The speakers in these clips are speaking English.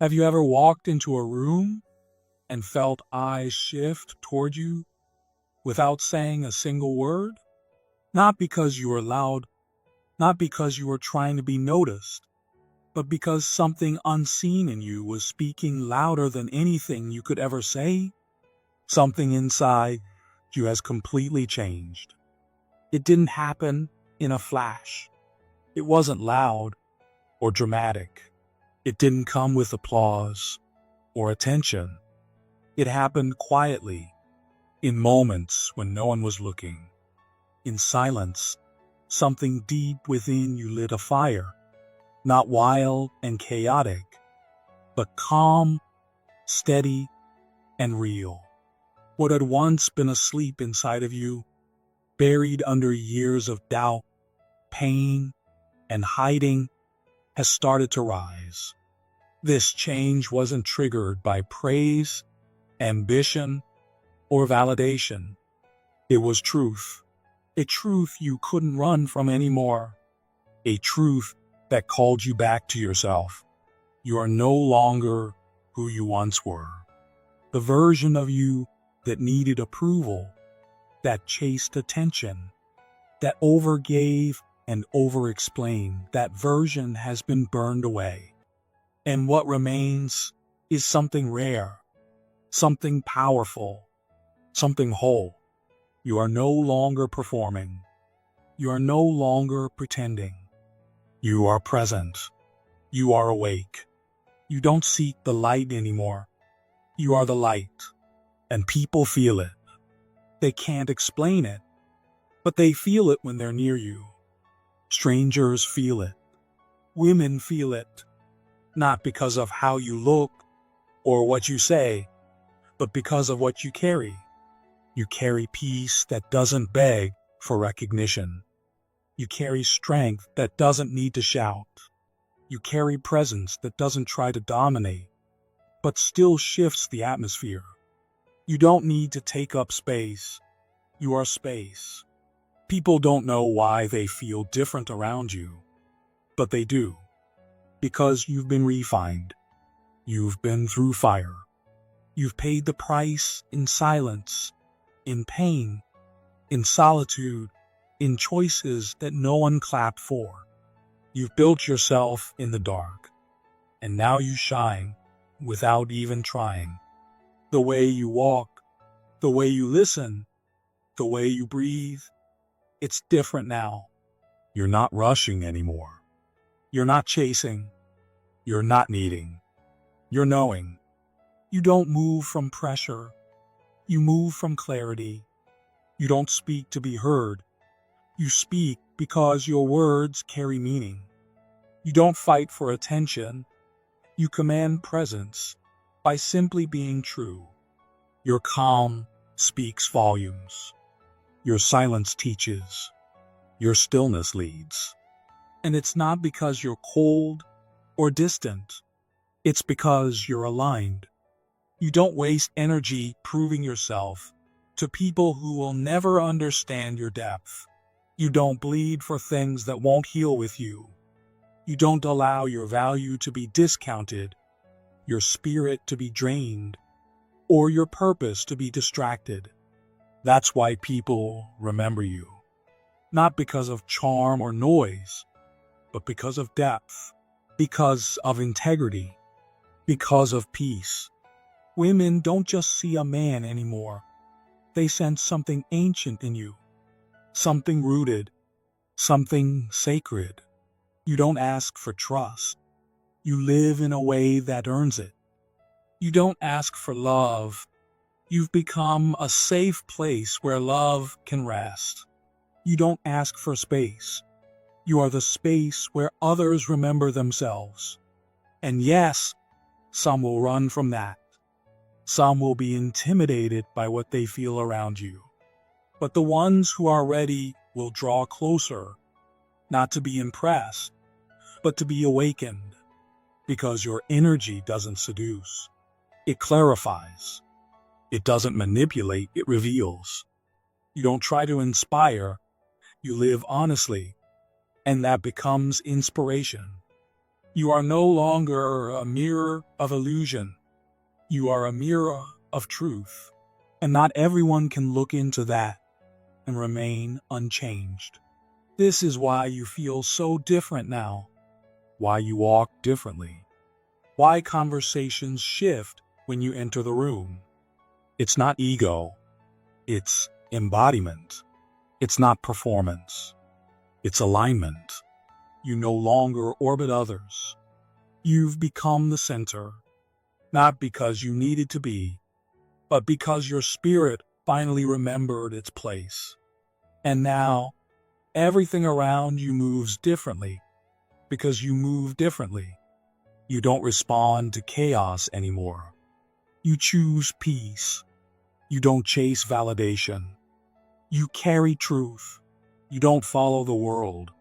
Have you ever walked into a room and felt eyes shift toward you without saying a single word? Not because you were loud, not because you were trying to be noticed, but because something unseen in you was speaking louder than anything you could ever say. Something inside you has completely changed. It didn't happen in a flash. It wasn't loud or dramatic. It didn't come with applause or attention. It happened quietly, in moments when no one was looking. In silence, something deep within you lit a fire, not wild and chaotic, but calm, steady, and real. What had once been asleep inside of you, buried under years of doubt, pain, and hiding, has started to rise. This change wasn't triggered by praise, ambition, or validation. It was truth. A truth you couldn't run from anymore. A truth that called you back to yourself. You are no longer who you once were. The version of you that needed approval, that chased attention, that overgave and over-explained, that version has been burned away. And what remains is something rare, something powerful, something whole. You are no longer performing. You are no longer pretending. You are present. You are awake. You don't seek the light anymore. You are the light. And people feel it. They can't explain it, but they feel it when they're near you. Strangers feel it. Women feel it. Not because of how you look or what you say, but because of what you carry. You carry peace that doesn't beg for recognition. You carry strength that doesn't need to shout. You carry presence that doesn't try to dominate, but still shifts the atmosphere. You don't need to take up space. You are space. People don't know why they feel different around you, but they do. Because you've been refined. You've been through fire. You've paid the price in silence, in pain, in solitude, in choices that no one clapped for. You've built yourself in the dark, and now you shine without even trying. The way you walk, the way you listen, the way you breathe, it's different now. You're not rushing anymore. You're not chasing. You're not needing. You're knowing. You don't move from pressure. You move from clarity. You don't speak to be heard. You speak because your words carry meaning. You don't fight for attention. You command presence by simply being true. Your calm speaks volumes. Your silence teaches. Your stillness leads. And it's not because you're cold or distant. It's because you're aligned. You don't waste energy proving yourself to people who will never understand your depth. You don't bleed for things that won't heal with you. You don't allow your value to be discounted, your spirit to be drained, or your purpose to be distracted. That's why people remember you. Not because of charm or noise, but because of depth, because of integrity, because of peace. Women don't just see a man anymore. They sense something ancient in you, something rooted, something sacred. You don't ask for trust. You live in a way that earns it. You don't ask for love. You've become a safe place where love can rest. You don't ask for space. You are the space where others remember themselves. And yes, some will run from that. Some will be intimidated by what they feel around you. But the ones who are ready will draw closer, not to be impressed, but to be awakened. Because your energy doesn't seduce. It clarifies. It doesn't manipulate, it reveals. You don't try to inspire, you live honestly, and that becomes inspiration. You are no longer a mirror of illusion. You are a mirror of truth. And not everyone can look into that and remain unchanged. This is why you feel so different now, why you walk differently, why conversations shift when you enter the room. It's not ego, it's embodiment. It's not performance, it's alignment. You no longer orbit others. You've become the center, not because you needed to be, but because your spirit finally remembered its place. And now, everything around you moves differently, because you move differently. You don't respond to chaos anymore. You choose peace. You don't chase validation. You carry truth. You don't follow the world.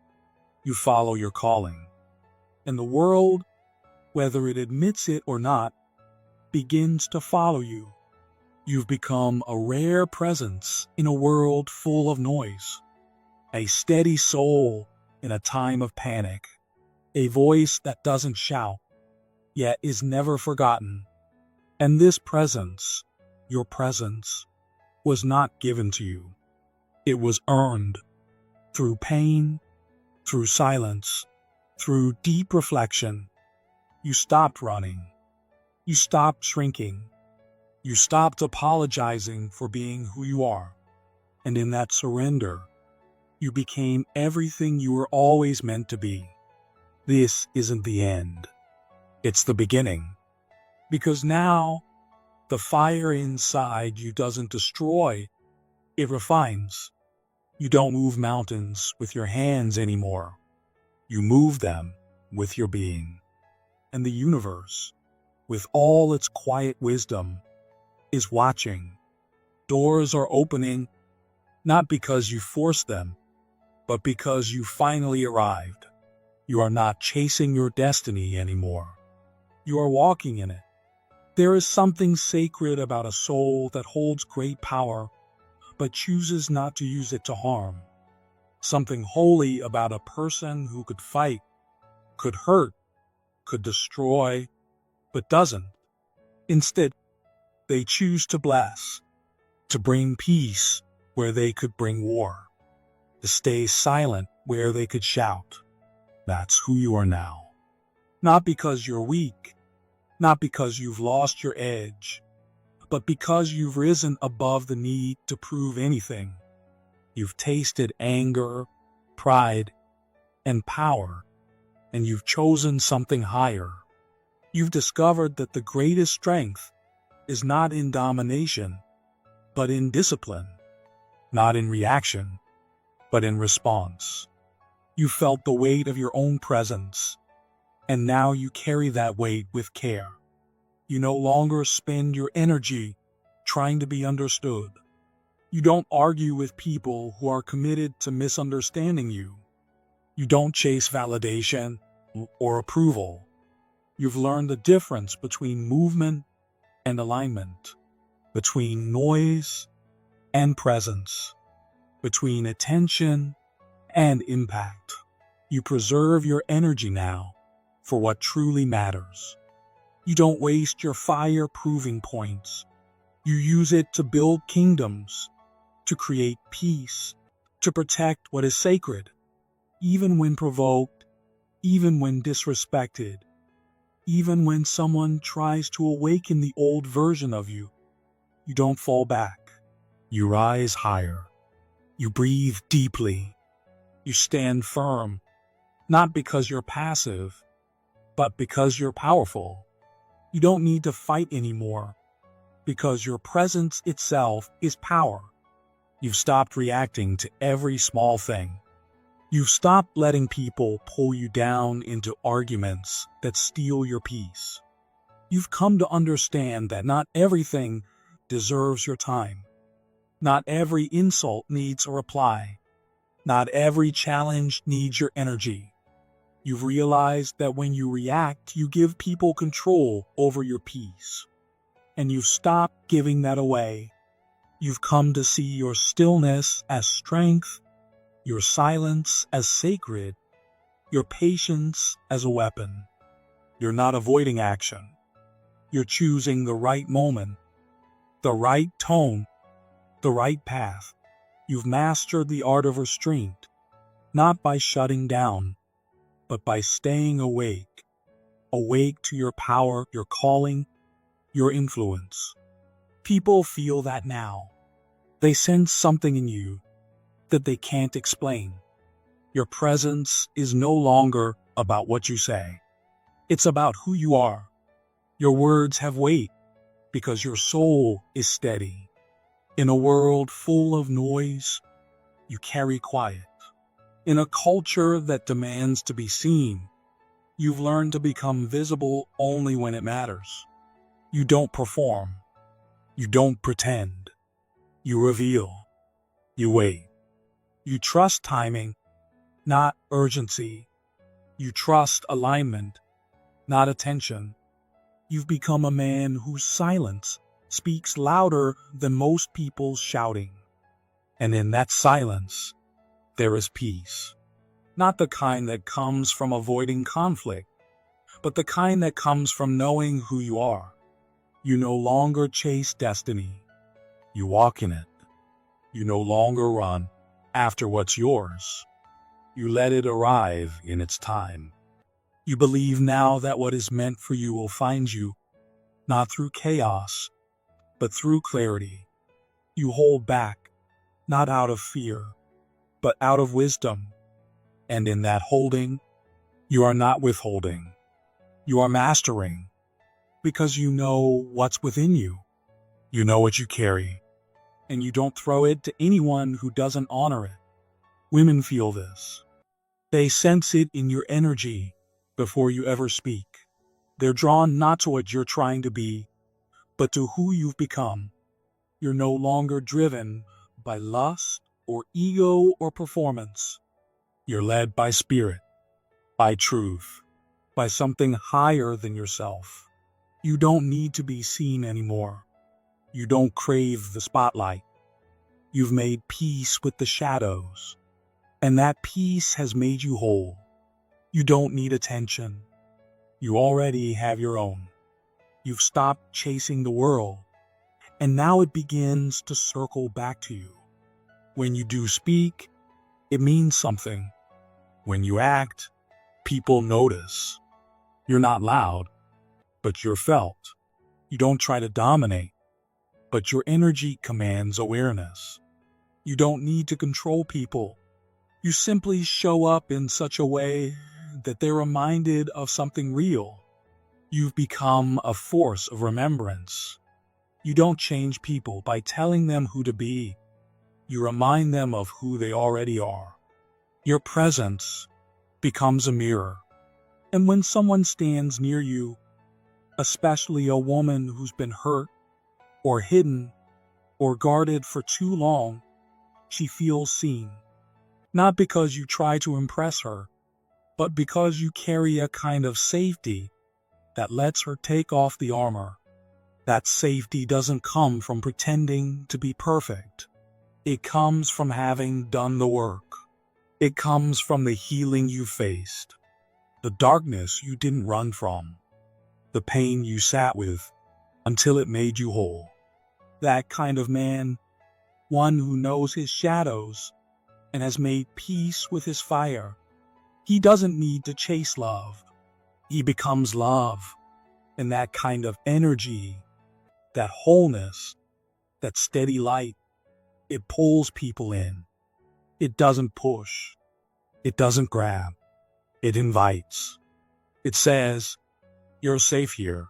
You follow your calling. And the world, whether it admits it or not, begins to follow you. You've become a rare presence in a world full of noise, a steady soul in a time of panic, a voice that doesn't shout, yet is never forgotten. And this presence, your presence, was not given to you. It was earned through pain, through silence, through deep reflection. You stopped running. You stopped shrinking. You stopped apologizing for being who you are. And in that surrender, you became everything you were always meant to be. This isn't the end. It's the beginning. Because now, the fire inside you doesn't destroy, it refines. You don't move mountains with your hands anymore. You move them with your being. And the universe, with all its quiet wisdom, is watching. Doors are opening, not because you forced them, but because you finally arrived. You are not chasing your destiny anymore. You are walking in it. There is something sacred about a soul that holds great power, but chooses not to use it to harm. Something holy about a person who could fight, could hurt, could destroy, but doesn't. Instead, they choose to bless, to bring peace where they could bring war, to stay silent where they could shout. That's who you are now. Not because you're weak, not because you've lost your edge, but because you've risen above the need to prove anything. You've tasted anger, pride, and power, and you've chosen something higher. You've discovered that the greatest strength is not in domination, but in discipline, not in reaction, but in response. You felt the weight of your own presence, and now you carry that weight with care. You no longer spend your energy trying to be understood. You don't argue with people who are committed to misunderstanding you. You don't chase validation or approval. You've learned the difference between movement and alignment, between noise and presence, between attention and impact. You preserve your energy now for what truly matters. You don't waste your fire proving points. You use it to build kingdoms, to create peace, to protect what is sacred, even when provoked, even when disrespected, even when someone tries to awaken the old version of you. You don't fall back. You rise higher. You breathe deeply. You stand firm, not because you're passive, but because you're powerful. You don't need to fight anymore, because your presence itself is power. You've stopped reacting to every small thing. You've stopped letting people pull you down into arguments that steal your peace. You've come to understand that not everything deserves your time. Not every insult needs a reply. Not every challenge needs your energy. You've realized that when you react, you give people control over your peace. And you've stopped giving that away. You've come to see your stillness as strength, your silence as sacred, your patience as a weapon. You're not avoiding action. You're choosing the right moment, the right tone, the right path. You've mastered the art of restraint, not by shutting down, but by staying awake. Awake to your power, your calling, your influence. People feel that now. They sense something in you that they can't explain. Your presence is no longer about what you say. It's about who you are. Your words have weight because your soul is steady. In a world full of noise, you carry quiet. In a culture that demands to be seen, you've learned to become visible only when it matters. You don't perform. You don't pretend. You reveal. You wait. You trust timing, not urgency. You trust alignment, not attention. You've become a man whose silence speaks louder than most people's shouting. And in that silence, there is peace. Not the kind that comes from avoiding conflict, but the kind that comes from knowing who you are. You no longer chase destiny. You walk in it. You no longer run after what's yours. You let it arrive in its time. You believe now that what is meant for you will find you, not through chaos, but through clarity. You hold back, not out of fear, but out of wisdom. And in that holding, you are not withholding. You are mastering, because you know what's within you. You know what you carry, and you don't throw it to anyone who doesn't honor it. Women feel this. They sense it in your energy before you ever speak. They're drawn not to what you're trying to be, but to who you've become. You're no longer driven by lust or ego or performance. You're led by spirit, by truth, by something higher than yourself. You don't need to be seen anymore. You don't crave the spotlight. You've made peace with the shadows, and that peace has made you whole. You don't need attention. You already have your own. You've stopped chasing the world, and now it begins to circle back to you. When you do speak, it means something. When you act, people notice. You're not loud, but you're felt. You don't try to dominate, but your energy commands awareness. You don't need to control people. You simply show up in such a way that they're reminded of something real. You've become a force of remembrance. You don't change people by telling them who to be. You remind them of who they already are. Your presence becomes a mirror. And when someone stands near you, especially a woman who's been hurt or hidden or guarded for too long, she feels seen. Not because you try to impress her, but because you carry a kind of safety that lets her take off the armor. That safety doesn't come from pretending to be perfect. It comes from having done the work. It comes from the healing you faced, the darkness you didn't run from, the pain you sat with until it made you whole. That kind of man, one who knows his shadows and has made peace with his fire. He doesn't need to chase love. He becomes love. And that kind of energy, that wholeness, that steady light, it pulls people in. It doesn't push. It doesn't grab. It invites. It says, you're safe here.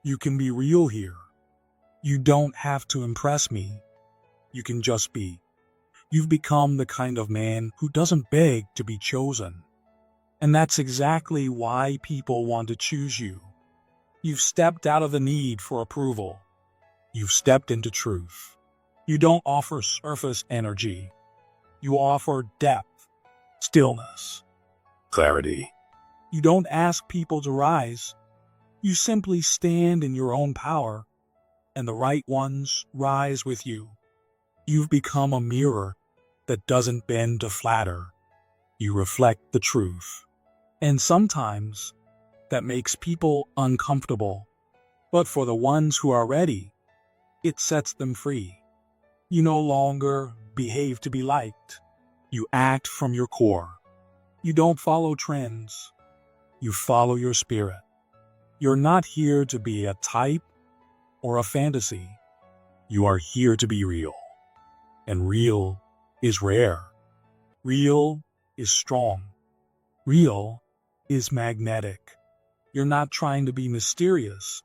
You can be real here. You don't have to impress me. You can just be. You've become the kind of man who doesn't beg to be chosen. And that's exactly why people want to choose you. You've stepped out of the need for approval. You've stepped into truth. You don't offer surface energy. You offer depth, stillness, clarity. You don't ask people to rise. You simply stand in your own power, and the right ones rise with you. You've become a mirror that doesn't bend to flatter. You reflect the truth. And sometimes that makes people uncomfortable. But for the ones who are ready, it sets them free. You no longer behave to be liked. You act from your core. You don't follow trends. You follow your spirit. You're not here to be a type or a fantasy. You are here to be real. And real is rare. Real is strong. Real is magnetic. You're not trying to be mysterious,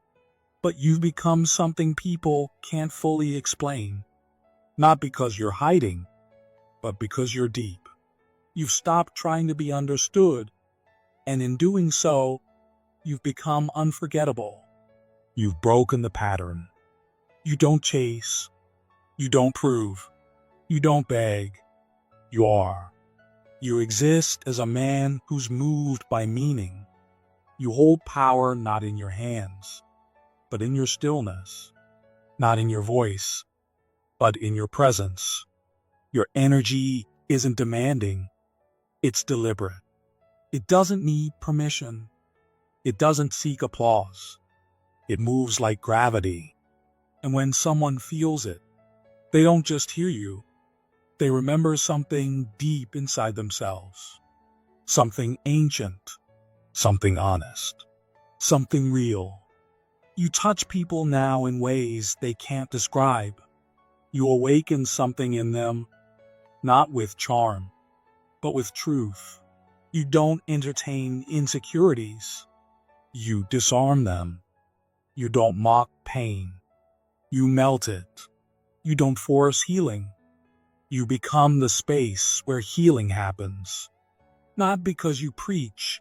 but you've become something people can't fully explain. Not because you're hiding, but because you're deep. You've stopped trying to be understood, and in doing so, you've become unforgettable. You've broken the pattern. You don't chase. You don't prove. You don't beg. You are. You exist as a man who's moved by meaning. You hold power not in your hands, but in your stillness. Not in your voice, but in your presence. Your energy isn't demanding. It's deliberate. It doesn't need permission. It doesn't seek applause. It moves like gravity. And when someone feels it, they don't just hear you. They remember something deep inside themselves. Something ancient. Something honest. Something real. You touch people now in ways they can't describe. You awaken something in them, not with charm, but with truth. You don't entertain insecurities. You disarm them. You don't mock pain. You melt it. You don't force healing. You become the space where healing happens. Not because you preach,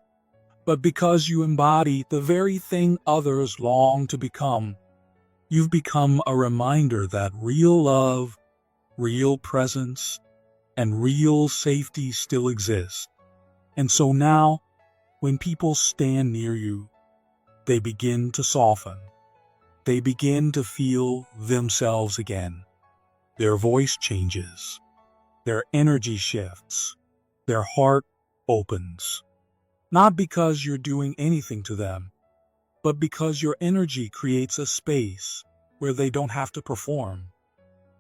but because you embody the very thing others long to become. You've become a reminder that real love, real presence, and real safety still exist. And so now, when people stand near you, they begin to soften. They begin to feel themselves again. Their voice changes. Their energy shifts. Their heart opens. Not because you're doing anything to them, but because your energy creates a space where they don't have to perform.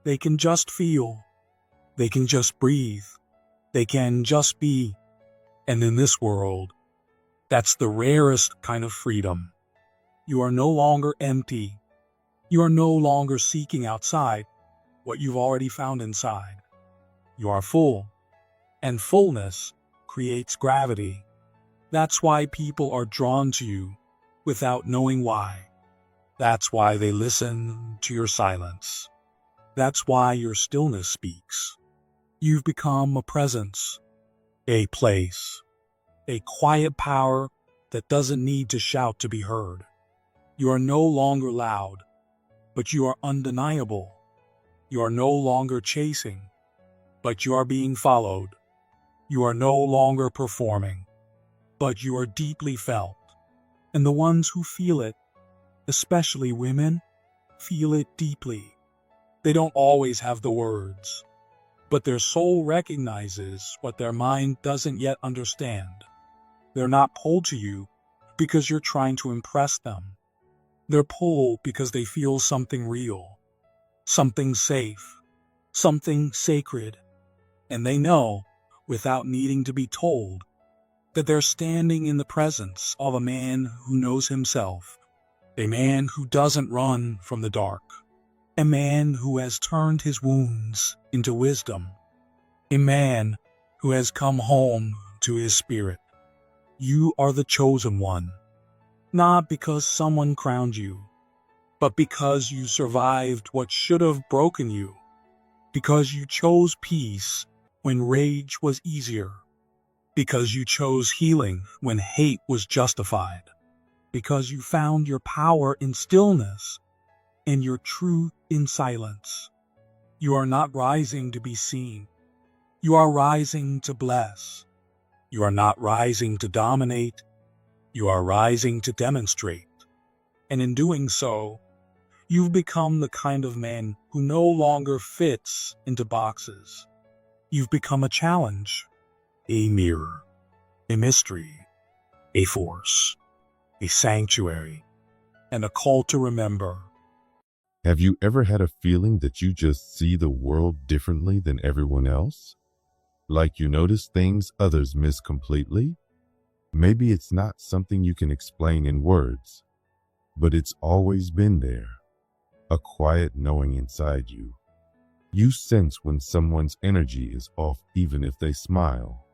They can just feel. They can just breathe. They can just be. And in this world, that's the rarest kind of freedom. You are no longer empty. You are no longer seeking outside what you've already found inside. You are full, and fullness creates gravity. That's why people are drawn to you without knowing why. That's why they listen to your silence. That's why your stillness speaks. You've become a presence, a place, a quiet power that doesn't need to shout to be heard. You are no longer loud, but you are undeniable. You are no longer chasing, but you are being followed. You are no longer performing, but you are deeply felt. And the ones who feel it, especially women, feel it deeply. They don't always have the words, but their soul recognizes what their mind doesn't yet understand. They're not pulled to you because you're trying to impress them. They're pulled because they feel something real, something safe, something sacred. And they know, without needing to be told, that they're standing in the presence of a man who knows himself, a man who doesn't run from the dark, a man who has turned his wounds into wisdom, a man who has come home to his spirit. You are the chosen one, not because someone crowned you, but because you survived what should have broken you, because you chose peace when rage was easier, because you chose healing when hate was justified, because you found your power in stillness and your truth in silence. You are not rising to be seen. You are rising to bless. You are not rising to dominate. You are rising to demonstrate. And in doing so, you've become the kind of man who no longer fits into boxes. You've become a challenge, a mirror, a mystery, a force. a sanctuary, and a call to remember. Have you ever had a feeling that you just see the world differently than everyone else? Like you notice things others miss completely? Maybe it's not something you can explain in words, but it's always been there. A quiet knowing inside you. You sense when someone's energy is off even if they smile.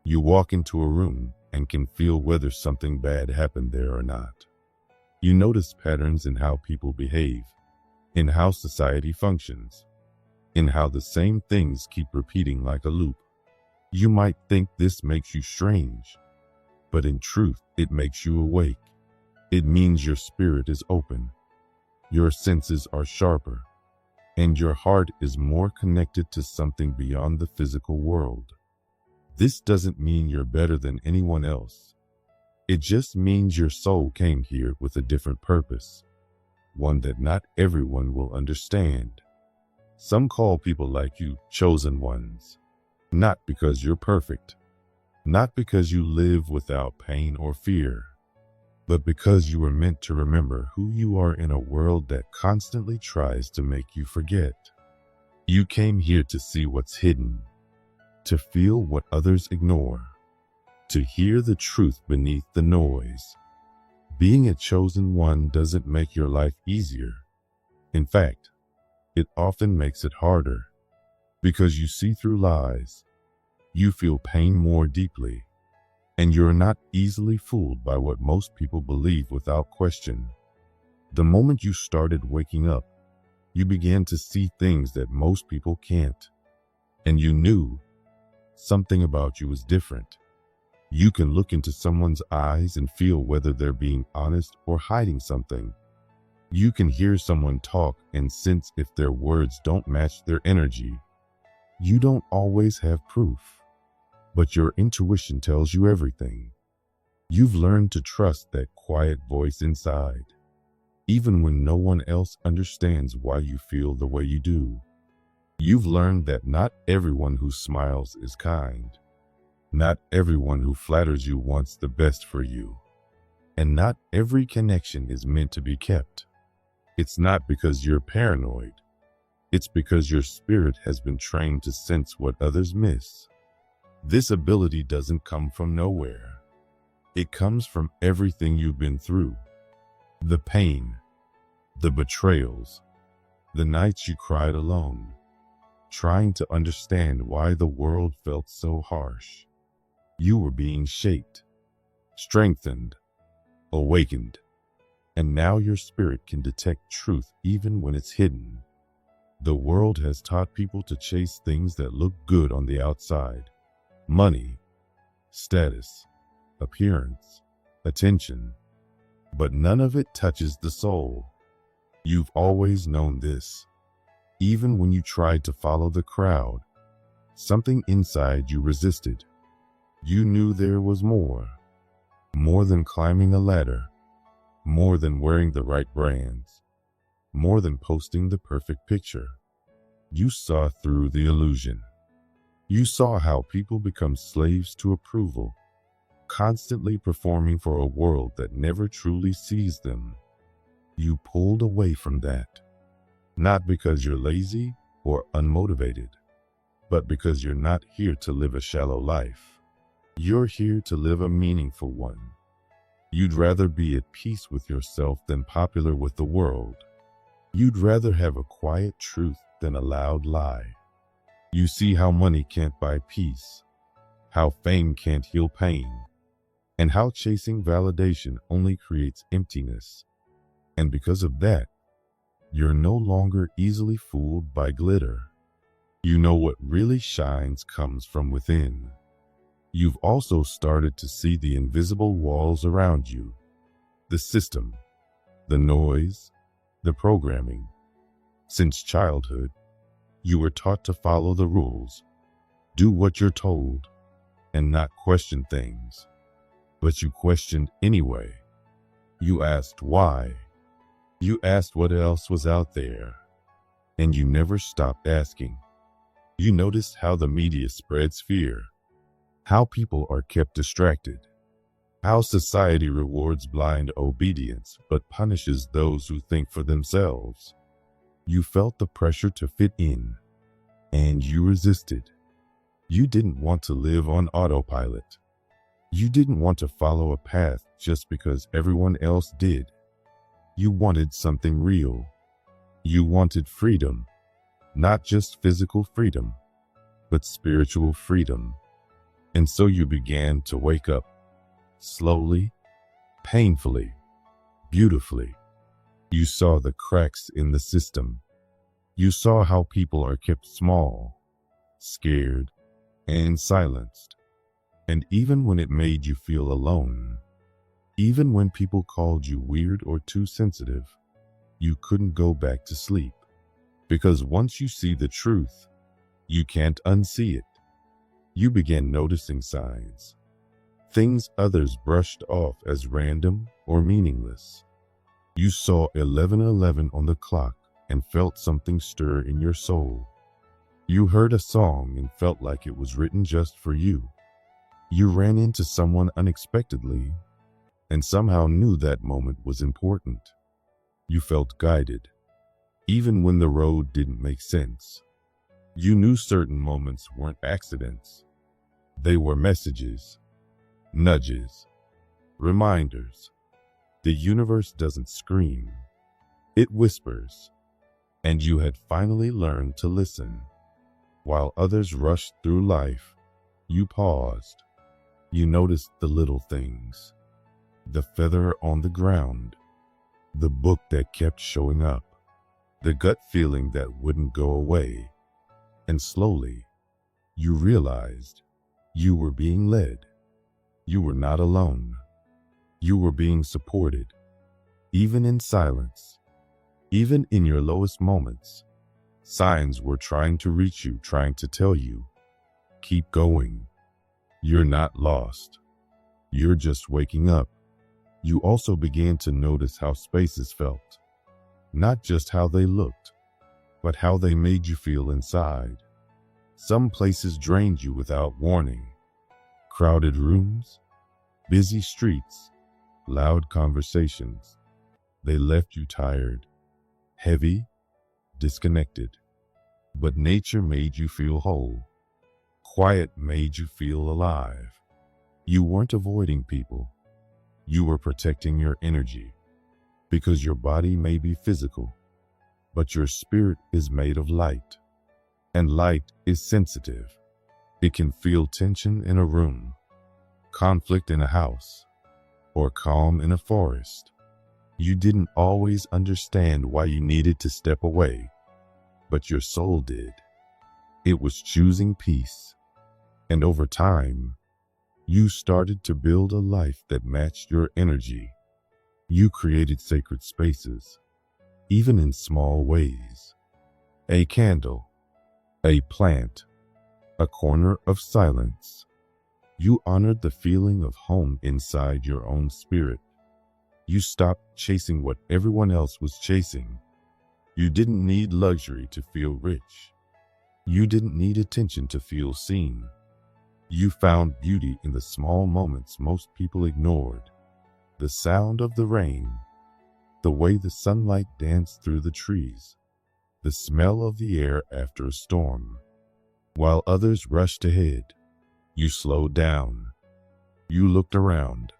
You walk into a room and can feel whether something bad happened there or not. You notice patterns in how people behave, in how society functions, in how the same things keep repeating like a loop. You might think this makes you strange, but in truth, it makes you awake. It means your spirit is open, your senses are sharper, and your heart is more connected to something beyond the physical world. This doesn't mean you're better than anyone else. It just means your soul came here with a different purpose, one that not everyone will understand. Some call people like you chosen ones, not because you're perfect, not because you live without pain or fear, but because you were meant to remember who you are in a world that constantly tries to make you forget. You came here to see what's hidden, to feel what others ignore, to hear the truth beneath the noise. Being a chosen one doesn't make your life easier. In fact, it often makes it harder, because you see through lies, you feel pain more deeply, and you're not easily fooled by what most people believe without question. The moment you started waking up, you began to see things that most people can't, and you knew something about you was different. You can look into someone's eyes and feel whether they're being honest or hiding something. You can hear someone talk and sense if their words don't match their energy. You don't always have proof, but your intuition tells you everything. You've learned to trust that quiet voice inside, even when no one else understands why you feel the way you do. You've learned that not everyone who smiles is kind. Not everyone who flatters you wants the best for you. And not every connection is meant to be kept. It's not because you're paranoid. It's because your spirit has been trained to sense what others miss. This ability doesn't come from nowhere. It comes from everything you've been through. The pain, the betrayals, the nights you cried alone, trying to understand why the world felt so harsh. You were being shaped, strengthened, awakened, and now your spirit can detect truth even when it's hidden. The world has taught people to chase things that look good on the outside. Money, status, appearance, attention, but none of it touches the soul. You've always known this. Even when you tried to follow the crowd, something inside you resisted. You knew there was more than climbing a ladder, more than wearing the right brands, more than posting the perfect picture. You saw through the illusion. You saw how people become slaves to approval, constantly performing for a world that never truly sees them. You pulled away from that, not because you're lazy or unmotivated, but because you're not here to live a shallow life. You're here to live a meaningful one. You'd rather be at peace with yourself than popular with the world. You'd rather have a quiet truth than a loud lie. You see how money can't buy peace, how fame can't heal pain, and how chasing validation only creates emptiness. And because of that, you're no longer easily fooled by glitter. You know what really shines comes from within. You've also started to see the invisible walls around you, the system, the noise, the programming. Since childhood, you were taught to follow the rules, do what you're told, and not question things. But you questioned anyway. You asked why. You asked what else was out there. And you never stopped asking. You noticed how the media spreads fear, how people are kept distracted, How society rewards blind obedience but punishes those who think for themselves. You felt the pressure to fit in, and you resisted. You didn't want to live on autopilot. You didn't want to follow a path just because everyone else did. You wanted something real. You wanted freedom, not just physical freedom, but spiritual freedom. And so you began to wake up, slowly, painfully, beautifully. You saw the cracks in the system. You saw how people are kept small, scared, and silenced. And even when it made you feel alone, even when people called you weird or too sensitive, you couldn't go back to sleep. Because once you see the truth, you can't unsee it. You began noticing signs, things others brushed off as random or meaningless. You saw 11:11 on the clock and felt something stir in your soul. You heard a song and felt like it was written just for you. You ran into someone unexpectedly and somehow knew that moment was important. You felt guided, even when the road didn't make sense. You knew certain moments weren't accidents. They were messages, nudges, reminders. The universe doesn't scream, it whispers. And you had finally learned to listen. While others rushed through life, you paused. You noticed the little things, the feather on the ground, the book that kept showing up, the gut feeling that wouldn't go away. And slowly, you realized you were being led. You were not alone. You were being supported, even in silence, even in your lowest moments. Signs were trying to reach you, trying to tell you, keep going. You're not lost. You're just waking up. You also began to notice how spaces felt, not just how they looked, but how they made you feel inside. Some places drained you without warning. Crowded rooms, busy streets, loud conversations. They left you tired, heavy, disconnected. But nature made you feel whole. Quiet made you feel alive. You weren't avoiding people. You were protecting your energy. Because your body may be physical, but your spirit is made of light. And light is sensitive. It can feel tension in a room, conflict in a house, or calm in a forest. You didn't always understand why you needed to step away, but your soul did. It was choosing peace. And over time, you started to build a life that matched your energy. You created sacred spaces, even in small ways. A candle, a plant, a corner of silence. You honored the feeling of home inside your own spirit. You stopped chasing what everyone else was chasing. You didn't need luxury to feel rich. You didn't need attention to feel seen. You found beauty in the small moments most people ignored. The sound of the rain, the way the sunlight danced through the trees, the smell of the air after a storm. While others rushed ahead, you slowed down. You looked around,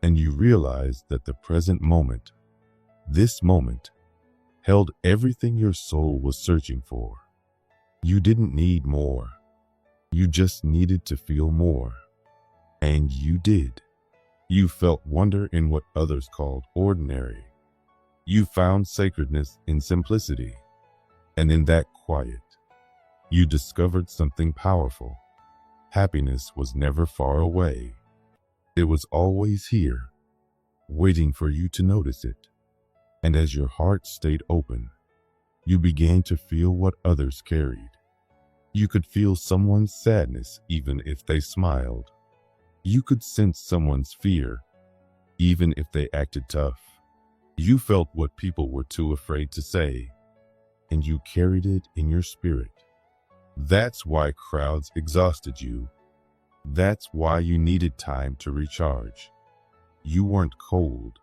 and you realized that the present moment, this moment, held everything your soul was searching for. You didn't need more. You just needed to feel more. And you did. You felt wonder in what others called ordinary. You found sacredness in simplicity. And in that quiet, you discovered something powerful. Happiness was never far away. It was always here, waiting for you to notice it. And as your heart stayed open, you began to feel what others carried. You could feel someone's sadness even if they smiled. You could sense someone's fear, even if they acted tough. You felt what people were too afraid to say, and you carried it in your spirit. That's why crowds exhausted you. That's why you needed time to recharge. You weren't cold.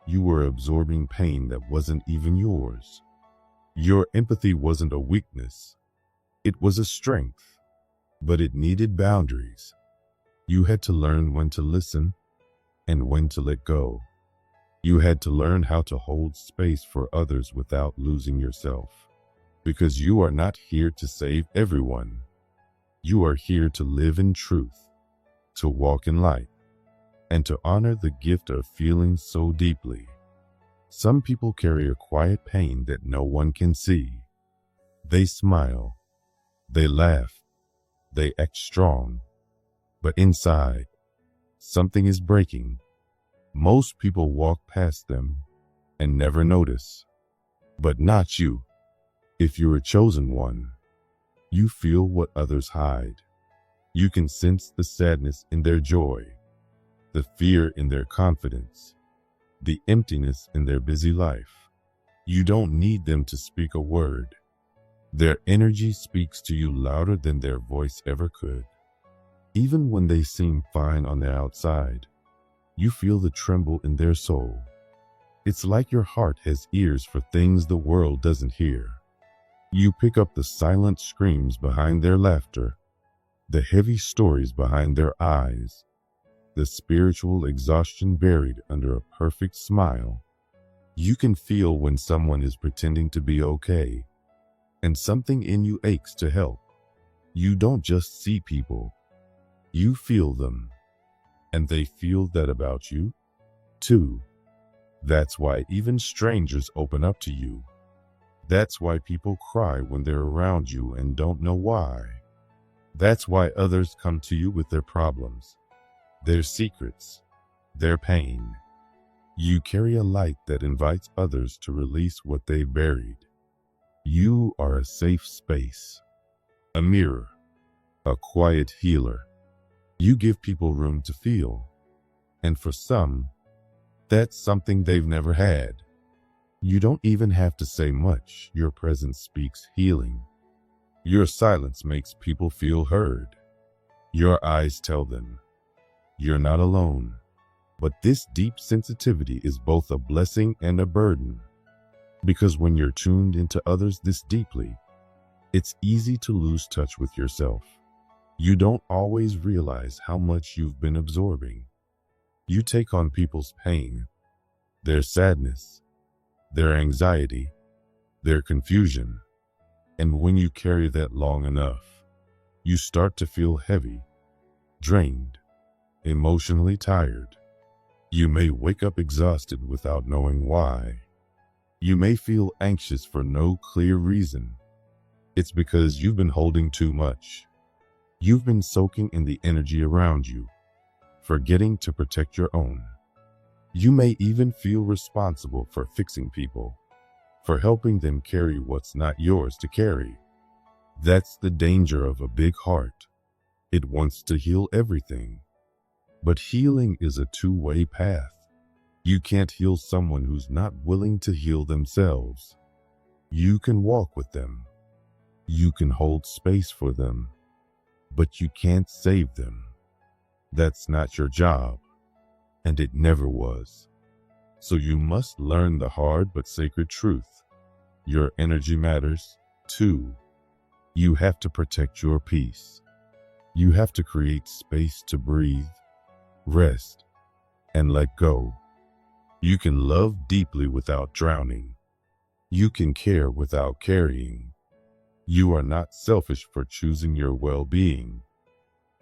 You were absorbing pain that wasn't even yours. Your empathy wasn't a weakness. It was a strength, but it needed boundaries. You had to learn when to listen and when to let go. You had to learn how to hold space for others without losing yourself. Because you are not here to save everyone. You are here to live in truth, to walk in light, and to honor the gift of feeling so deeply. Some people carry a quiet pain that no one can see. They smile, they laugh, they act strong, but inside, something is breaking. Most people walk past them and never notice, but not you. If you're a chosen one, you feel what others hide. You can sense the sadness in their joy, the fear in their confidence, the emptiness in their busy life. You don't need them to speak a word. Their energy speaks to you louder than their voice ever could. Even when they seem fine on the outside, you feel the tremble in their soul. It's like your heart has ears for things the world doesn't hear. You pick up the silent screams behind their laughter, the heavy stories behind their eyes, the spiritual exhaustion buried under a perfect smile. You can feel when someone is pretending to be okay, and something in you aches to help. You don't just see people, you feel them, and they feel that about you, too. That's why even strangers open up to you. That's why people cry when they're around you and don't know why. That's why others come to you with their problems, their secrets, their pain. You carry a light that invites others to release what they've buried. You are a safe space, a mirror, a quiet healer. You give people room to feel, and for some, that's something they've never had. You don't even have to say much. Your presence speaks healing. Your silence makes people feel heard. Your eyes tell them, you're not alone. But this deep sensitivity is both a blessing and a burden. Because when you're tuned into others this deeply, it's easy to lose touch with yourself. You don't always realize how much you've been absorbing. You take on people's pain, their sadness, their anxiety, their confusion, and when you carry that long enough, you start to feel heavy, drained, emotionally tired. You may wake up exhausted without knowing why. You may feel anxious for no clear reason. It's because you've been holding too much. You've been soaking in the energy around you, forgetting to protect your own. You may even feel responsible for fixing people, for helping them carry what's not yours to carry. That's the danger of a big heart. It wants to heal everything. But healing is a two-way path. You can't heal someone who's not willing to heal themselves. You can walk with them. You can hold space for them. But you can't save them. That's not your job. And it never was. So you must learn the hard but sacred truth. Your energy matters, too. You have to protect your peace. You have to create space to breathe, rest, and let go. You can love deeply without drowning. You can care without carrying. You are not selfish for choosing your well-being.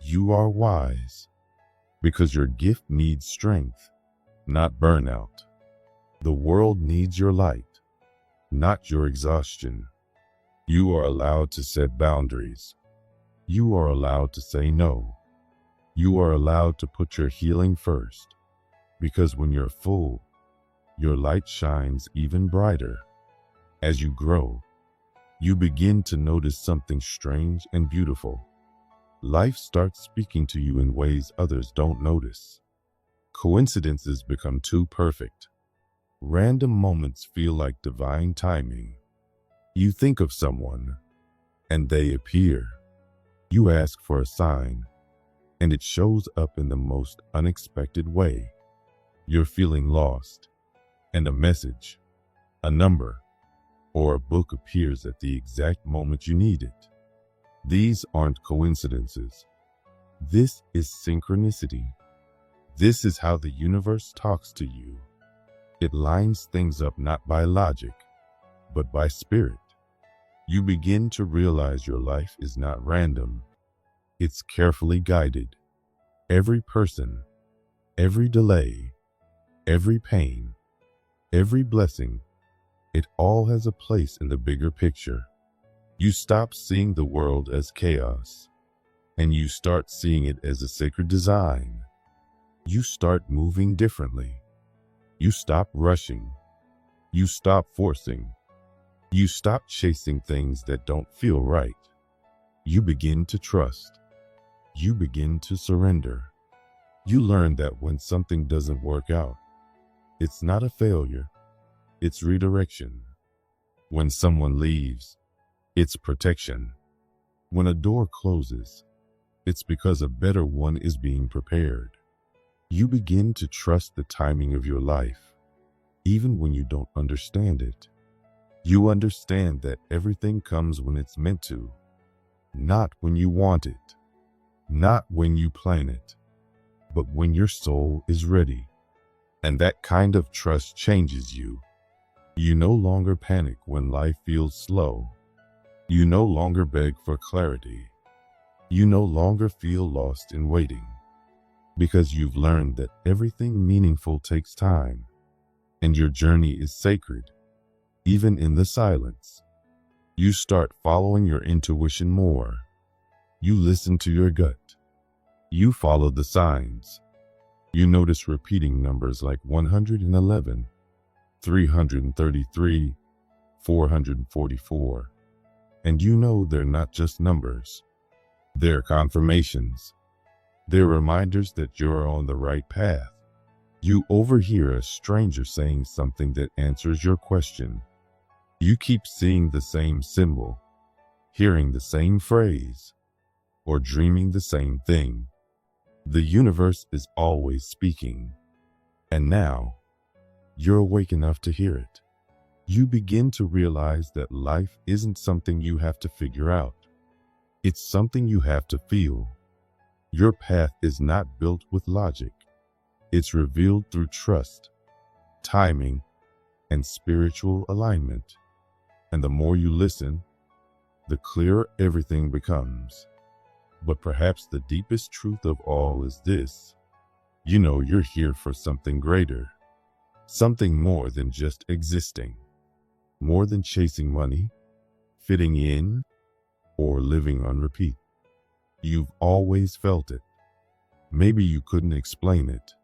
You are wise. Because your gift needs strength, not burnout. The world needs your light, not your exhaustion. You are allowed to set boundaries. You are allowed to say no. You are allowed to put your healing first. Because when you're full, your light shines even brighter. As you grow, you begin to notice something strange and beautiful. Life starts speaking to you in ways others don't notice. Coincidences become too perfect. Random moments feel like divine timing. You think of someone, and they appear. You ask for a sign, and it shows up in the most unexpected way. You're feeling lost, and a message, a number, or a book appears at the exact moment you need it. These aren't coincidences. This is synchronicity. This is how the universe talks to you. It lines things up not by logic, but by spirit. You begin to realize your life is not random. It's carefully guided. Every person, every delay, every pain, every blessing, it all has a place in the bigger picture. You stop seeing the world as chaos, and you start seeing it as a sacred design. You start moving differently. You stop rushing. You stop forcing. You stop chasing things that don't feel right. You begin to trust. You begin to surrender. You learn that when something doesn't work out, it's not a failure, it's redirection. When someone leaves, it's protection. When a door closes, it's because a better one is being prepared. You begin to trust the timing of your life, even when you don't understand it. You understand that everything comes when it's meant to, not when you want it, not when you plan it, but when your soul is ready. And that kind of trust changes you. You no longer panic when life feels slow. You no longer beg for clarity. You no longer feel lost in waiting, because you've learned that everything meaningful takes time, and your journey is sacred, even in the silence. You start following your intuition more. You listen to your gut. You follow the signs. You notice repeating numbers like 111, 333, 444. And you know they're not just numbers. They're confirmations. They're reminders that you're on the right path. You overhear a stranger saying something that answers your question. You keep seeing the same symbol, hearing the same phrase, or dreaming the same thing. The universe is always speaking. And now, you're awake enough to hear it. You begin to realize that life isn't something you have to figure out. It's something you have to feel. Your path is not built with logic. It's revealed through trust, timing, and spiritual alignment. And the more you listen, the clearer everything becomes. But perhaps the deepest truth of all is this. You know you're here for something greater, something more than just existing, more than chasing money, fitting in, or living on repeat. You've always felt it. Maybe you couldn't explain it,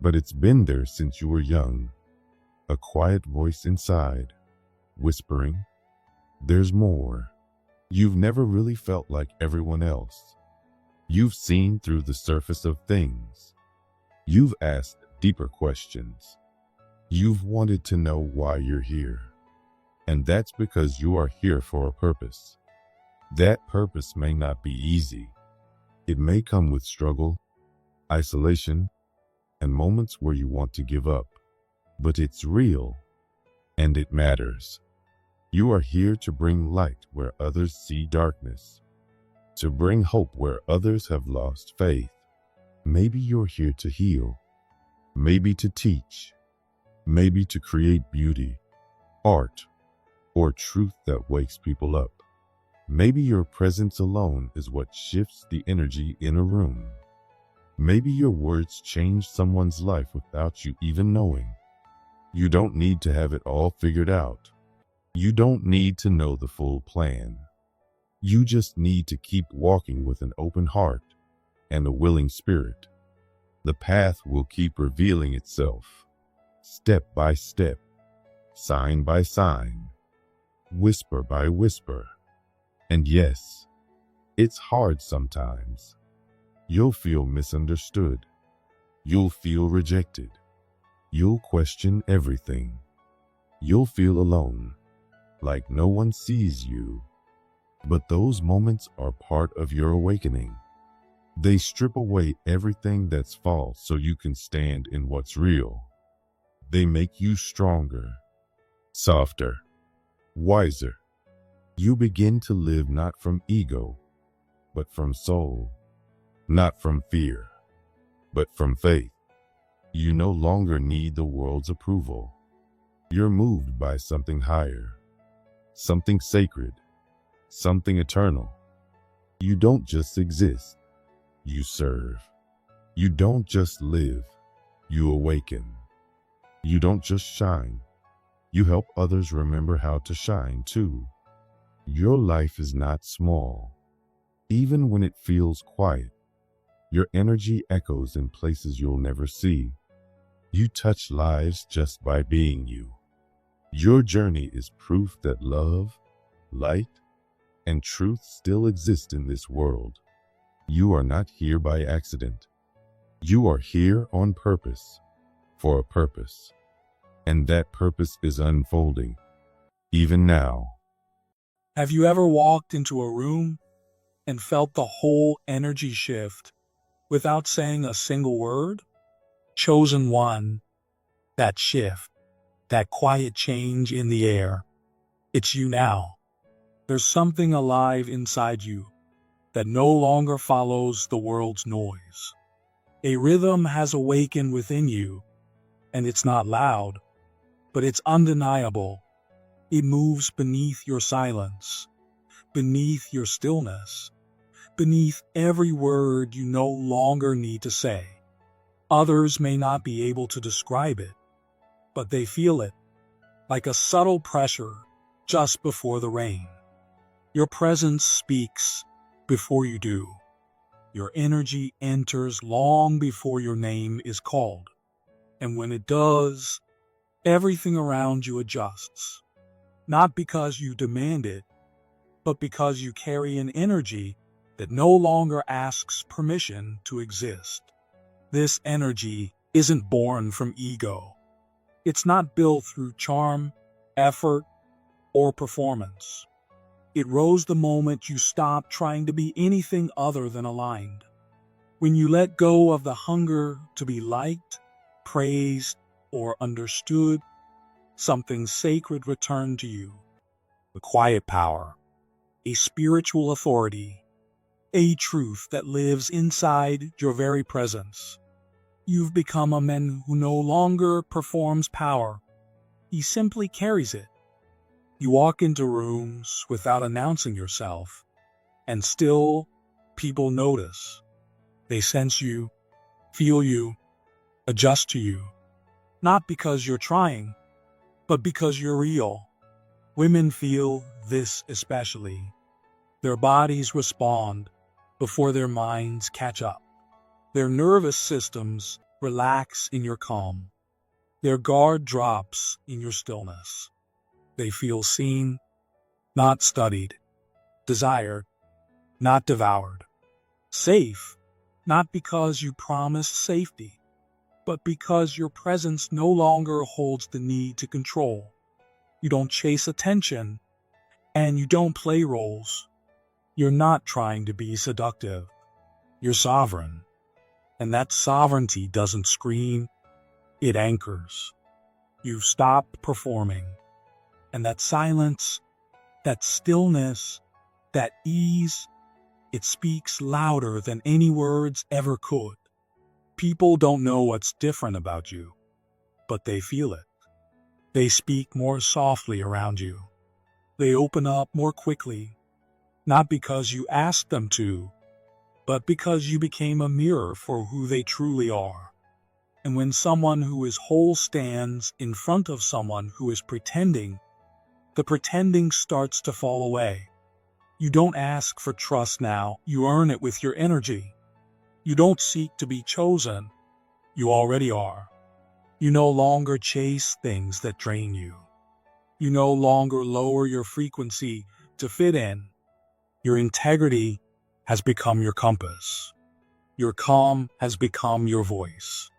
but it's been there since you were young. A quiet voice inside, whispering, "There's more." You've never really felt like everyone else. You've seen through the surface of things. You've asked deeper questions. You've wanted to know why you're here. And that's because you are here for a purpose. That purpose may not be easy. It may come with struggle, isolation, and moments where you want to give up. But it's real, and it matters. You are here to bring light where others see darkness, to bring hope where others have lost faith. Maybe you're here to heal, maybe to teach, maybe to create beauty, art, or truth that wakes people up. Maybe your presence alone is what shifts the energy in a room. Maybe your words change someone's life without you even knowing. You don't need to have it all figured out. You don't need to know the full plan. You just need to keep walking with an open heart and a willing spirit. The path will keep revealing itself, step by step, sign by sign, whisper by whisper. And yes, it's hard sometimes. You'll feel misunderstood. You'll feel rejected. You'll question everything. You'll feel alone, like no one sees you. But those moments are part of your awakening. They strip away everything that's false so you can stand in what's real. They make you stronger, softer, wiser. You begin to live not from ego, but from soul, not from fear, but from faith. You no longer need the world's approval. You're moved by something higher, something sacred, something eternal. You don't just exist, you serve. You don't just live, you awaken. You don't just shine, you help others remember how to shine too. Your life is not small. Even when it feels quiet, your energy echoes in places you'll never see. You touch lives just by being you. Your journey is proof that love, light, and truth still exist in this world. You are not here by accident. You are here on purpose, for a purpose. And that purpose is unfolding, even now. Have you ever walked into a room and felt the whole energy shift without saying a single word? Chosen one, that shift, that quiet change in the air. It's you now. There's something alive inside you that no longer follows the world's noise. A rhythm has awakened within you, and it's not loud, but it's undeniable. It moves beneath your silence, beneath your stillness, beneath every word you no longer need to say. Others may not be able to describe it, but they feel it, like a subtle pressure just before the rain. Your presence speaks before you do. Your energy enters long before your name is called. And when it does, everything around you adjusts. Not because you demand it, but because you carry an energy that no longer asks permission to exist. This energy isn't born from ego. It's not built through charm, effort, or performance. It rose the moment you stopped trying to be anything other than aligned. When you let go of the hunger to be liked, praised, or understood, something sacred returned to you. A quiet power, a spiritual authority, a truth that lives inside your very presence. You've become a man who no longer performs power. He simply carries it. You walk into rooms without announcing yourself, and still people notice. They sense you, feel you, adjust to you. Not because you're trying, but because you're real. Women feel this especially. Their bodies respond before their minds catch up. Their nervous systems relax in your calm. Their guard drops in your stillness. They feel seen, not studied. Desired, not devoured. Safe, not because you promised safety, but because your presence no longer holds the need to control. You don't chase attention, and you don't play roles. You're not trying to be seductive. You're sovereign. And that sovereignty doesn't scream, it anchors. You've stopped performing. And that silence, that stillness, that ease, it speaks louder than any words ever could. People don't know what's different about you, but they feel it. They speak more softly around you. They open up more quickly, not because you asked them to, but because you became a mirror for who they truly are. And when someone who is whole stands in front of someone who is pretending, the pretending starts to fall away. You don't ask for trust now, you earn it with your energy. You don't seek to be chosen, you already are. You no longer chase things that drain you. You no longer lower your frequency to fit in. Your integrity has become your compass. Your calm has become your voice.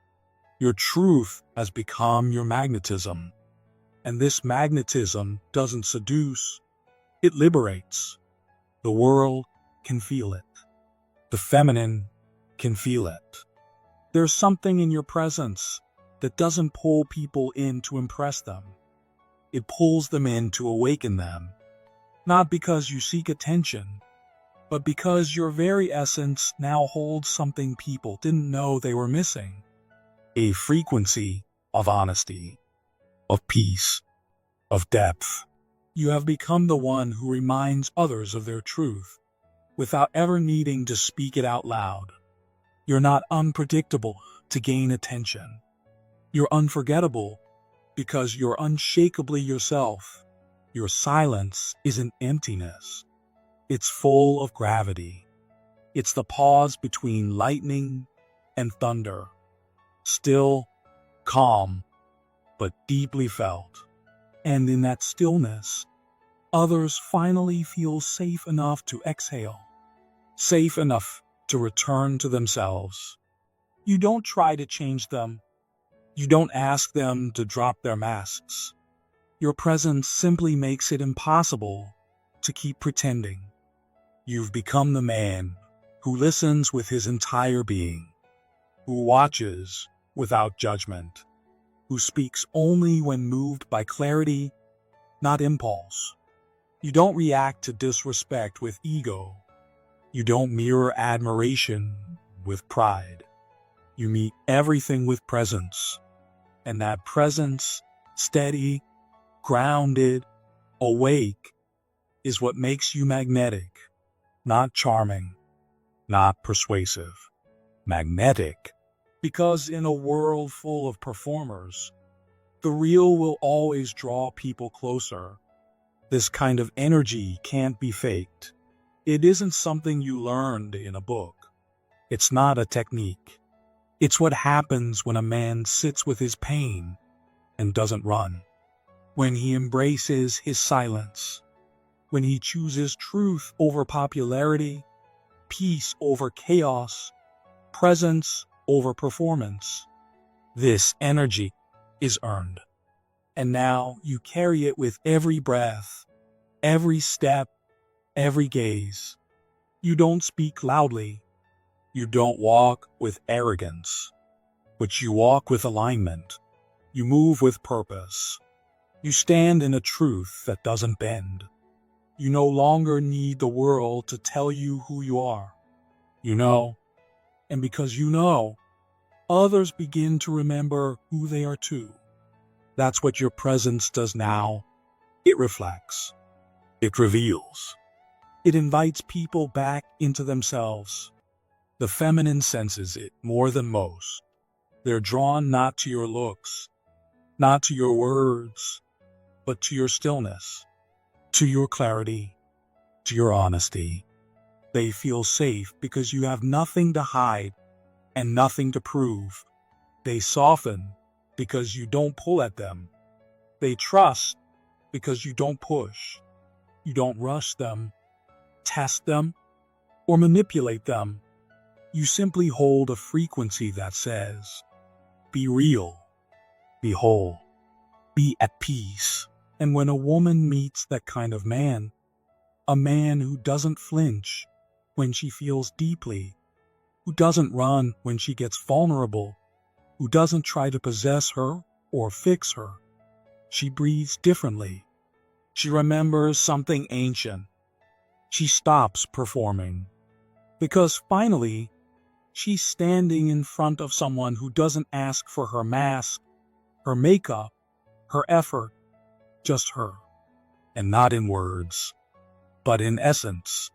Your truth has become your magnetism. And this magnetism doesn't seduce, it liberates. The world can feel it. The feminine can feel it. There's something in your presence that doesn't pull people in to impress them. It pulls them in to awaken them, not because you seek attention, but because your very essence now holds something people didn't know they were missing. A frequency of honesty, of peace, of depth. You have become the one who reminds others of their truth without ever needing to speak it out loud. You're not unpredictable to gain attention. You're unforgettable because you're unshakably yourself. Your silence isn't emptiness. It's full of gravity. It's the pause between lightning and thunder. Still, calm, but deeply felt. And in that stillness, others finally feel safe enough to exhale, safe enough to return to themselves. You don't try to change them. You don't ask them to drop their masks. Your presence simply makes it impossible to keep pretending. You've become the man who listens with his entire being, who watches without judgment, who speaks only when moved by clarity, not impulse. You don't react to disrespect with ego. You don't mirror admiration with pride. You meet everything with presence. And that presence, steady, grounded, awake, is what makes you magnetic. Not charming, not persuasive. Magnetic. Because in a world full of performers, the real will always draw people closer. This kind of energy can't be faked. It isn't something you learned in a book. It's not a technique. It's what happens when a man sits with his pain and doesn't run. When he embraces his silence. When he chooses truth over popularity, peace over chaos, presence over performance. This energy is earned. And now you carry it with every breath, every step, every gaze. You don't speak loudly. You don't walk with arrogance. But you walk with alignment. You move with purpose. You stand in a truth that doesn't bend. You no longer need the world to tell you who you are. You know. And because you know, others begin to remember who they are too. That's what your presence does now. It reflects. It reveals. It invites people back into themselves. The feminine senses it more than most. They're drawn not to your looks, not to your words, but to your stillness, to your clarity, to your honesty. They feel safe because you have nothing to hide and nothing to prove. They soften because you don't pull at them. They trust because you don't push. You don't rush them, test them, or manipulate them. You simply hold a frequency that says, be real, be whole, be at peace. And when a woman meets that kind of man, a man who doesn't flinch when she feels deeply, who doesn't run when she gets vulnerable, who doesn't try to possess her or fix her, she breathes differently. She remembers something ancient. She stops performing. Because finally, she's standing in front of someone who doesn't ask for her mask, her makeup, her effort, just her. And not in words, but in essence.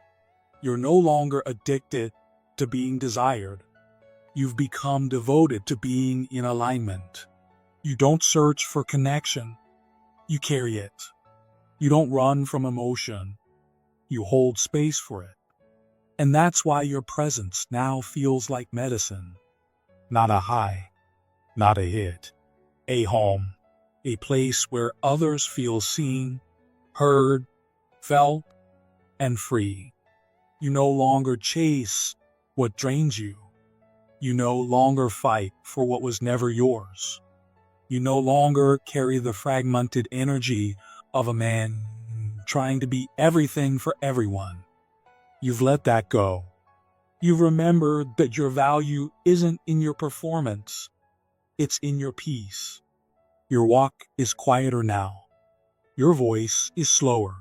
You're no longer addicted to being desired. You've become devoted to being in alignment. You don't search for connection. You carry it. You don't run from emotion. You hold space for it. And that's why your presence now feels like medicine. Not a high, not a hit. A home. A place where others feel seen, heard, felt, and free. You no longer chase what drains you. You no longer fight for what was never yours. You no longer carry the fragmented energy of a man trying to be everything for everyone. You've let that go. You've remembered that your value isn't in your performance, it's in your peace. Your walk is quieter now. Your voice is slower.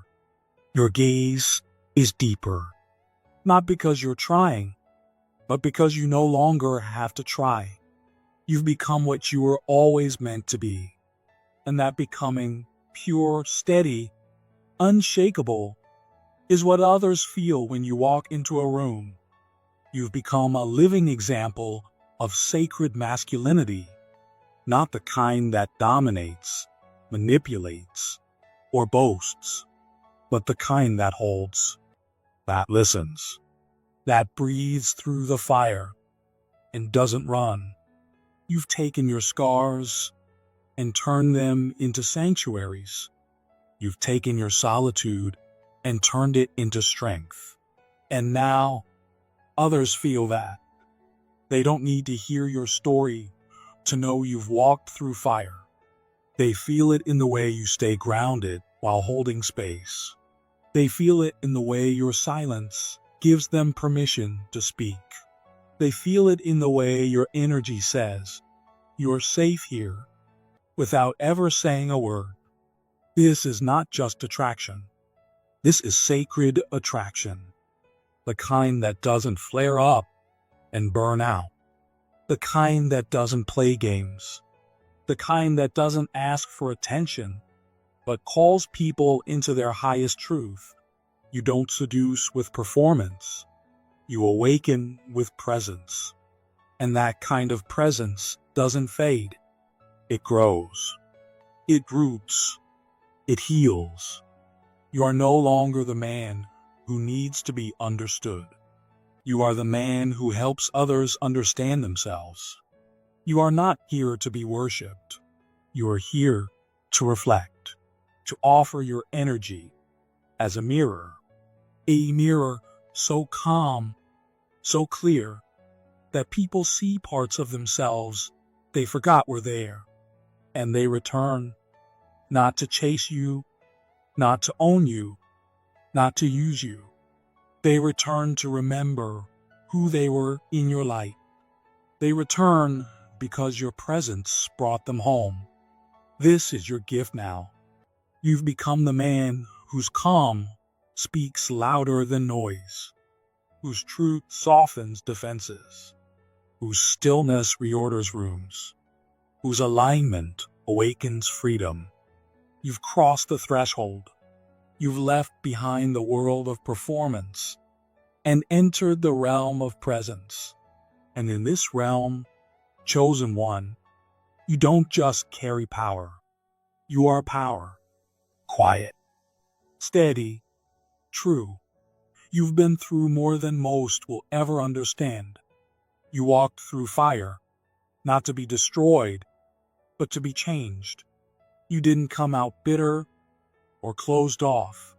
Your gaze is deeper. Not because you're trying, but because you no longer have to try. You've become what you were always meant to be. And that becoming, pure, steady, unshakable, is what others feel when you walk into a room. You've become a living example of sacred masculinity, not the kind that dominates, manipulates, or boasts, but the kind that holds, that listens, that breathes through the fire and doesn't run. You've taken your scars and turned them into sanctuaries. You've taken your solitude and turned it into strength. And now, others feel that. They don't need to hear your story to know you've walked through fire. They feel it in the way you stay grounded while holding space. They feel it in the way your silence gives them permission to speak. They feel it in the way your energy says, "You're safe here," without ever saying a word. This is not just attraction. This is sacred attraction. The kind that doesn't flare up and burn out. The kind that doesn't play games. The kind that doesn't ask for attention, but calls people into their highest truth. You don't seduce with performance. You awaken with presence. And that kind of presence doesn't fade. It grows. It roots. It heals. You are no longer the man who needs to be understood. You are the man who helps others understand themselves. You are not here to be worshipped. You are here to reflect, to offer your energy as a mirror so calm, so clear, that people see parts of themselves they forgot were there, and they return, not to chase you, not to own you, not to use you. They return to remember who they were in your light. They return because your presence brought them home. This is your gift now. You've become the man whose calm speaks louder than noise, whose truth softens defenses, whose stillness reorders rooms, whose alignment awakens freedom. You've crossed the threshold. You've left behind the world of performance and entered the realm of presence. And in this realm, chosen one, you don't just carry power. You are power. Quiet, steady, true. You've been through more than most will ever understand. You walked through fire, not to be destroyed, but to be changed. You didn't come out bitter or closed off.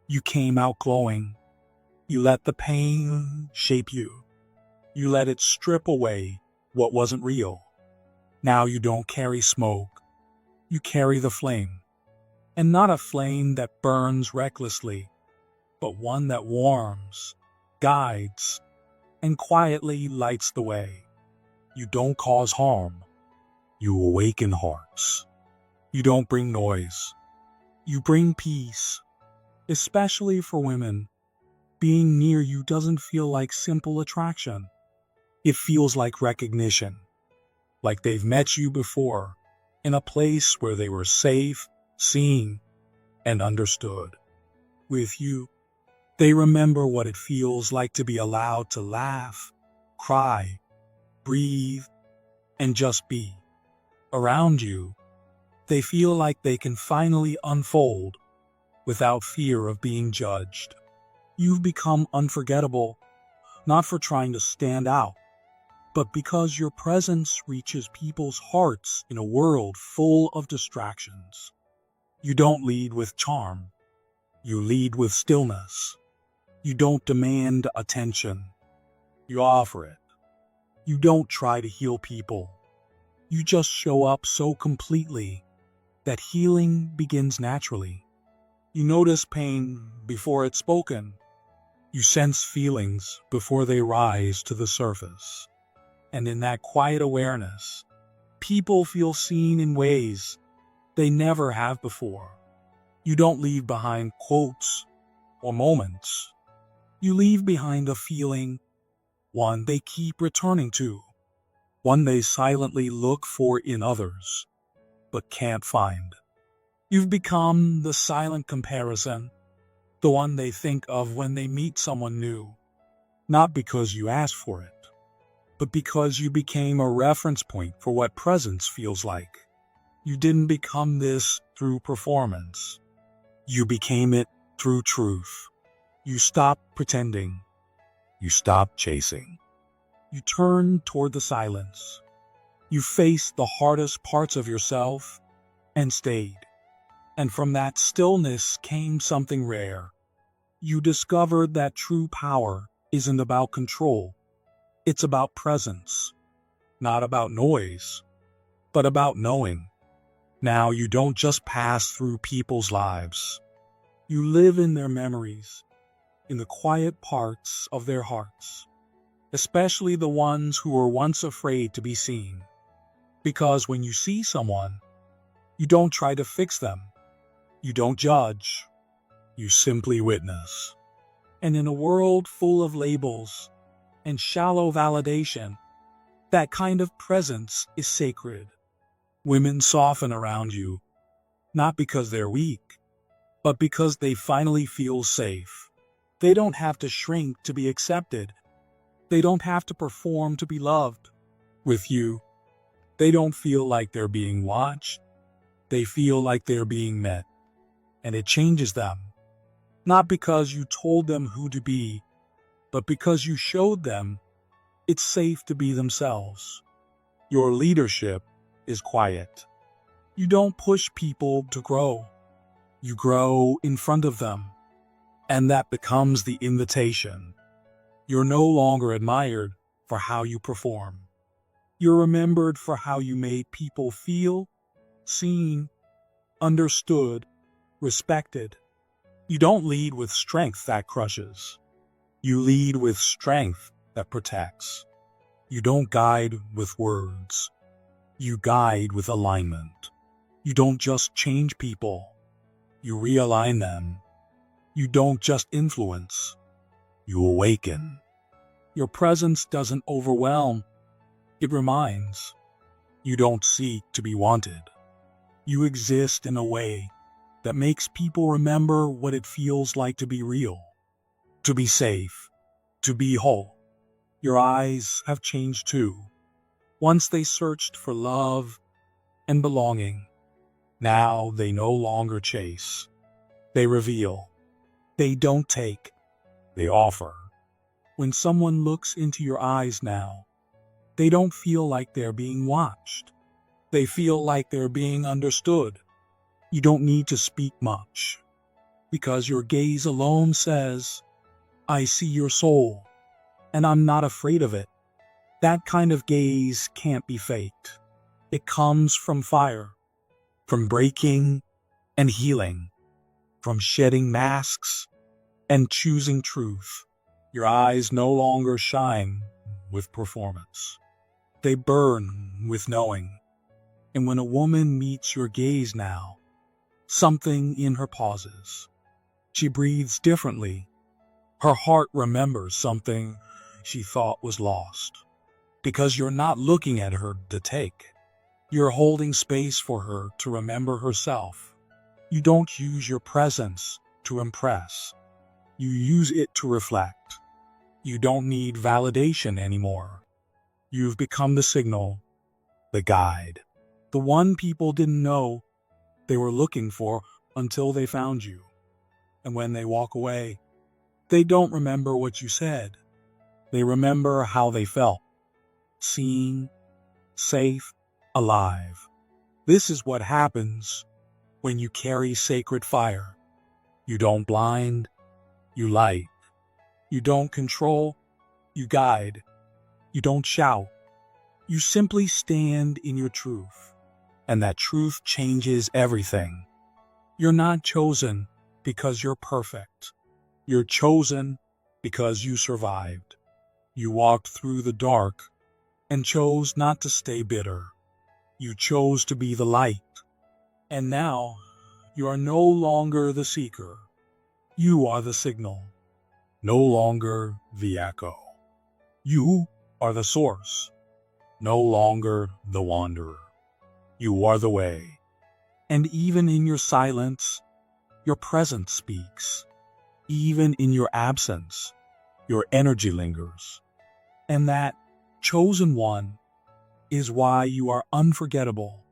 You came out glowing. You let the pain shape you. You let it strip away what wasn't real. Now you don't carry smoke. You carry the flame. And not a flame that burns recklessly, but one that warms, guides, and quietly lights the way. You don't cause harm. You awaken hearts. You don't bring noise. You bring peace. Especially for women, being near you doesn't feel like simple attraction. It feels like recognition, like they've met you before, in a place where they were safe, seen, and understood. With you, they remember what it feels like to be allowed to laugh, cry, breathe, and just be. Around you, they feel like they can finally unfold without fear of being judged. You've become unforgettable, not for trying to stand out, but because your presence reaches people's hearts in a world full of distractions. You don't lead with charm. You lead with stillness. You don't demand attention. You offer it. You don't try to heal people. You just show up so completely that healing begins naturally. You notice pain before it's spoken. You sense feelings before they rise to the surface. And in that quiet awareness, people feel seen in ways they never have before. You don't leave behind quotes or moments. You leave behind a feeling, one they keep returning to, one they silently look for in others, but can't find. You've become the silent comparison, the one they think of when they meet someone new, not because you asked for it, but because you became a reference point for what presence feels like. You didn't become this through performance. You became it through truth. You stopped pretending. You stopped chasing. You turned toward the silence. You faced the hardest parts of yourself and stayed. And from that stillness came something rare. You discovered that true power isn't about control. It's about presence. Not about noise, but about knowing. Now you don't just pass through people's lives. You live in their memories, in the quiet parts of their hearts, especially the ones who were once afraid to be seen. Because when you see someone, you don't try to fix them. You don't judge. You simply witness. And in a world full of labels and shallow validation, that kind of presence is sacred. Women soften around you, not because they're weak, but because they finally feel safe. They don't have to shrink to be accepted. They don't have to perform to be loved. With you, they don't feel like they're being watched. They feel like they're being met. And it changes them. Not because you told them who to be, but because you showed them it's safe to be themselves. Your leadership is quiet. You don't push people to grow. You grow in front of them. And that becomes the invitation. You're no longer admired for how you perform. You're remembered for how you made people feel, seen, understood, respected. You don't lead with strength that crushes. You lead with strength that protects. You don't guide with words. You guide with alignment. You don't just change people. You realign them. You don't just influence. You awaken. Your presence doesn't overwhelm. It reminds. You don't seek to be wanted. You exist in a way that makes people remember what it feels like to be real, to be safe, to be whole. Your eyes have changed too. Once they searched for love and belonging. Now they no longer chase. They reveal. They don't take. They offer. When someone looks into your eyes now, they don't feel like they're being watched. They feel like they're being understood. You don't need to speak much, because your gaze alone says, I see your soul, and I'm not afraid of it. That kind of gaze can't be faked. It comes from fire, from breaking and healing, from shedding masks and choosing truth. Your eyes no longer shine with performance. They burn with knowing. And when a woman meets your gaze now, something in her pauses. She breathes differently. Her heart remembers something she thought was lost. Because you're not looking at her to take. You're holding space for her to remember herself. You don't use your presence to impress. You use it to reflect. You don't need validation anymore. You've become the signal, the guide, the one people didn't know they were looking for until they found you. And when they walk away, they don't remember what you said. They remember how they felt. Seen, safe, alive. This is what happens when you carry sacred fire. You don't blind, you light. You don't control, you guide. You don't shout. You simply stand in your truth. And that truth changes everything. You're not chosen because you're perfect. You're chosen because you survived. You walked through the dark and chose not to stay bitter. You chose to be the light. And now, you are no longer the seeker. You are the signal, no longer the echo. You are the source, no longer the wanderer. You are the way. And even in your silence, your presence speaks. Even in your absence, your energy lingers. And that chosen one is why you are unforgettable.